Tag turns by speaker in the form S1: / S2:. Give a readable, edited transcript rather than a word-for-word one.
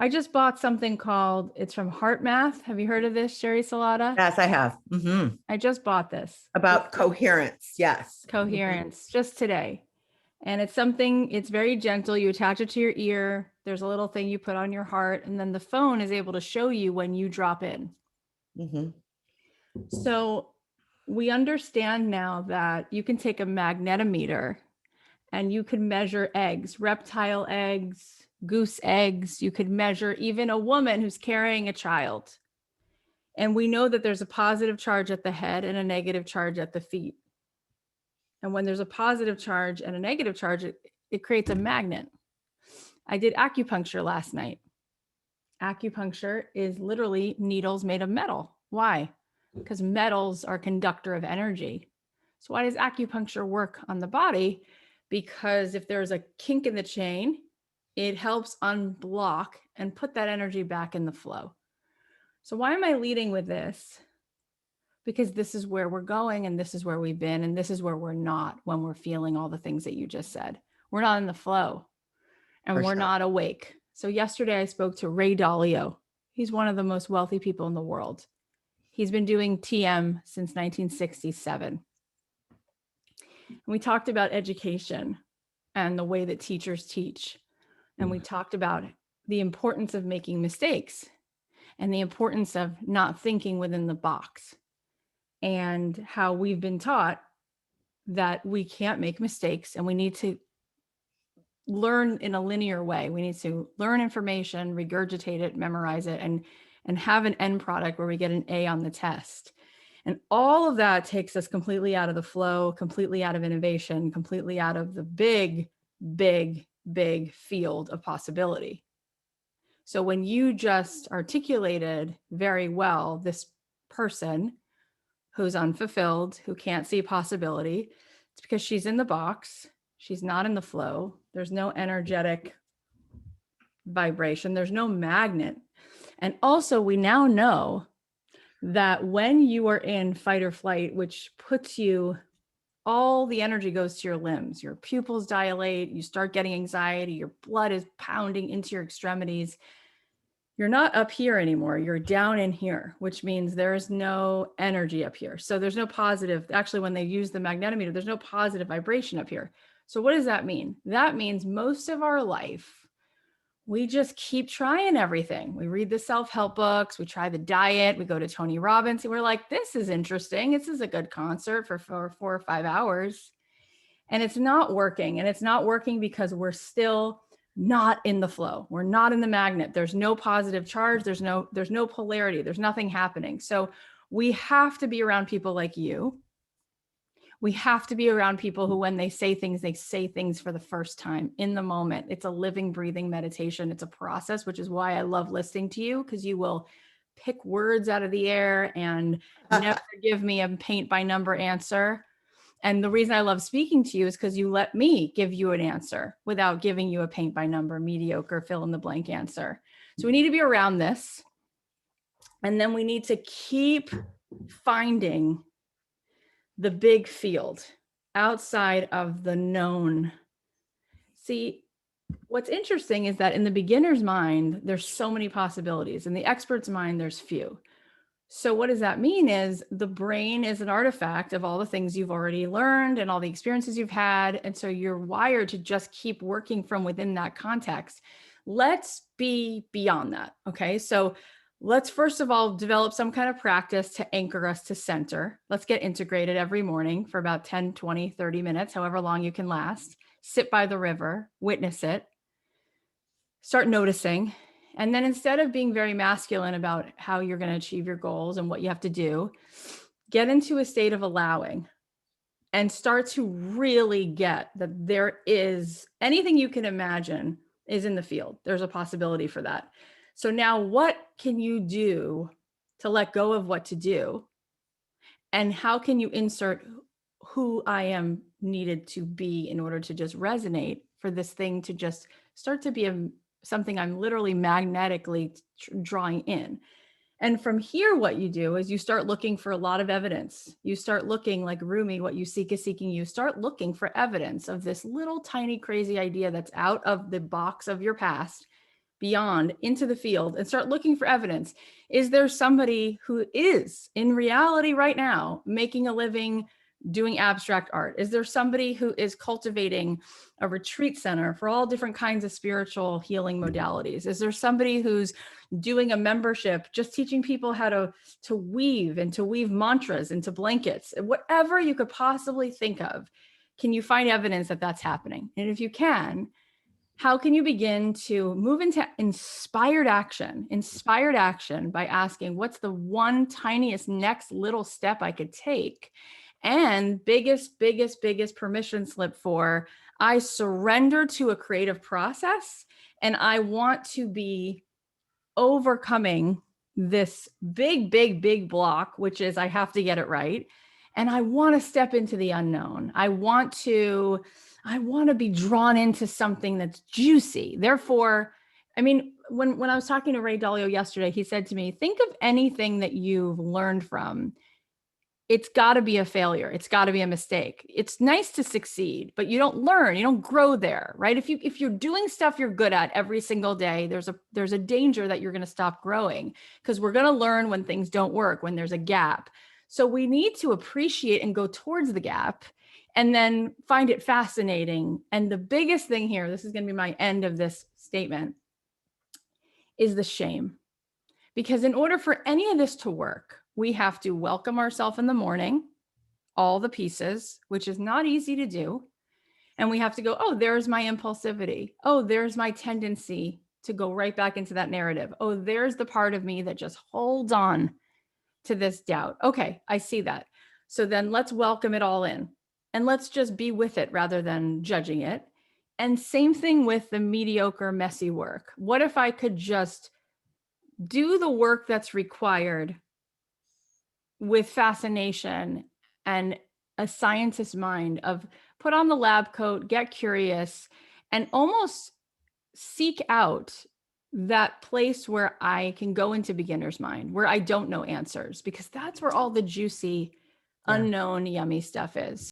S1: I just bought something called, it's from Heart Math. Have you heard of this, Sherry Salata?
S2: Yes, I have.
S1: I just bought this.
S2: About coherence. Yes.
S1: Coherence just today. And it's something, it's very gentle. You attach it to your ear. There's a little thing you put on your heart, and then the phone is able to show you when you drop in. So we understand now that you can take a magnetometer and you can measure eggs, reptile eggs, goose eggs. You could measure even a woman who's carrying a child. And we know that there's a positive charge at the head and a negative charge at the feet. And when there's a positive charge and a negative charge, it creates a magnet. I did acupuncture last night. Acupuncture is literally needles made of metal. Why? Because metals are conductor of energy. So why does acupuncture work on the body? Because if there's a kink in the chain, it helps unblock and put that energy back in the flow. So why am I leading with this? Because this is where we're going, and this is where we've been, and this is where we're not when we're feeling all the things that you just said. We're not in the flow, and we're not awake. So yesterday I spoke to Ray Dalio. He's one of the most wealthy people in the world. He's been doing TM since 1967. And we talked about education and the way that teachers teach. And we talked about the importance of making mistakes and the importance of not thinking within the box, and how we've been taught that we can't make mistakes and we need to learn in a linear way. We need to learn information, regurgitate it, memorize it, and have an end product where we get an A on the test. And all of that takes us completely out of the flow, completely out of innovation, completely out of the big, big, big field of possibility. So when you just articulated very well this person who's unfulfilled, who can't see possibility, it's because she's in the box. She's not in the flow. There's no energetic vibration. There's no magnet. And also, we now know that when you are in fight or flight, which puts you, all the energy goes to your limbs, your pupils dilate, you start getting anxiety, your blood is pounding into your extremities. You're not up here anymore. You're down in here, which means there's no energy up here. So there's no positive. Actually, when they use the magnetometer, there's no positive vibration up here. So what does that mean? That means most of our life, we just keep trying everything. We read the self-help books. We try the diet. We go to Tony Robbins. And we're like, this is interesting. This is a good concert for 4 or 5 hours. And it's not working. And it's not working because we're still not in the flow. We're not in the magnet. There's no positive charge. There's no polarity. There's nothing happening. So we have to be around people like you. We have to be around people who, when they say things for the first time in the moment. It's a living, breathing meditation. It's a process, which is why I love listening to you, because you will pick words out of the air and never give me a paint by number answer. And the reason I love speaking to you is because you let me give you an answer without giving you a paint by number, mediocre, fill in the blank answer. So we need to be around this. And then we need to keep finding the big field outside of the known. See, what's interesting is that in the beginner's mind, there's so many possibilities. In the expert's mind, there's few. So what does that mean is the brain is an artifact of all the things you've already learned and all the experiences you've had. And so you're wired to just keep working from within that context. Let's be beyond that. Okay. So let's first of all develop some kind of practice to anchor us to center. Let's get integrated every morning for about 10, 20, 30 minutes, however long you can last. Sit by the river, witness it, start noticing. And then instead of being very masculine about how you're going to achieve your goals and what you have to do, get into a state of allowing and start to really get that there is anything you can imagine is in the field. There's a possibility for that. So now what can you do to let go of what to do? And how can you insert who I am needed to be in order to just resonate for this thing to just start to be something I'm literally magnetically drawing in. And from here, what you do is you start looking for a lot of evidence. You start looking like Rumi, what you seek is seeking you. Start looking for evidence of this little tiny crazy idea that's out of the box of your past, beyond into the field and start looking for evidence. Is there somebody who is in reality right now making a living doing abstract art? Is there somebody who is cultivating a retreat center for all different kinds of spiritual healing modalities? Is there somebody who's doing a membership just teaching people how to weave and to weave mantras into blankets? Whatever you could possibly think of, can you find evidence that that's happening? And if you can, how can you begin to move into inspired action by asking, what's the one tiniest next little step I could take? And biggest permission slip for, I surrender to a creative process and I want to be overcoming this big block, which is I have to get it right. And I want to step into the unknown. I want to be drawn into something that's juicy. Therefore, I mean, when I was talking to Ray Dalio yesterday, he said to me, think of anything that you've learned from. It's got to be a failure. It's got to be a mistake. It's nice to succeed, but you don't learn, you don't grow there, right? If you're doing stuff you're good at every single day, there's a danger that you're going to stop growing, because we're going to learn when things don't work, when there's a gap. So we need to appreciate and go towards the gap and then find it fascinating. And the biggest thing here, this is going to be my end of this statement, is the shame. Because in order for any of this to work, we have to welcome ourselves in the morning, all the pieces, which is not easy to do. And we have to go, oh, there's my impulsivity. Oh, there's my tendency to go right back into that narrative. Oh, there's the part of me that just holds on to this doubt. Okay, I see that. So then let's welcome it all in and let's just be with it rather than judging it. And same thing with the mediocre, messy work. What if I could just do the work that's required with fascination and a scientist's mind of put on the lab coat, get curious, and almost seek out that place where I can go into beginner's mind, where I don't know answers, because that's where all the juicy, unknown, yummy stuff is.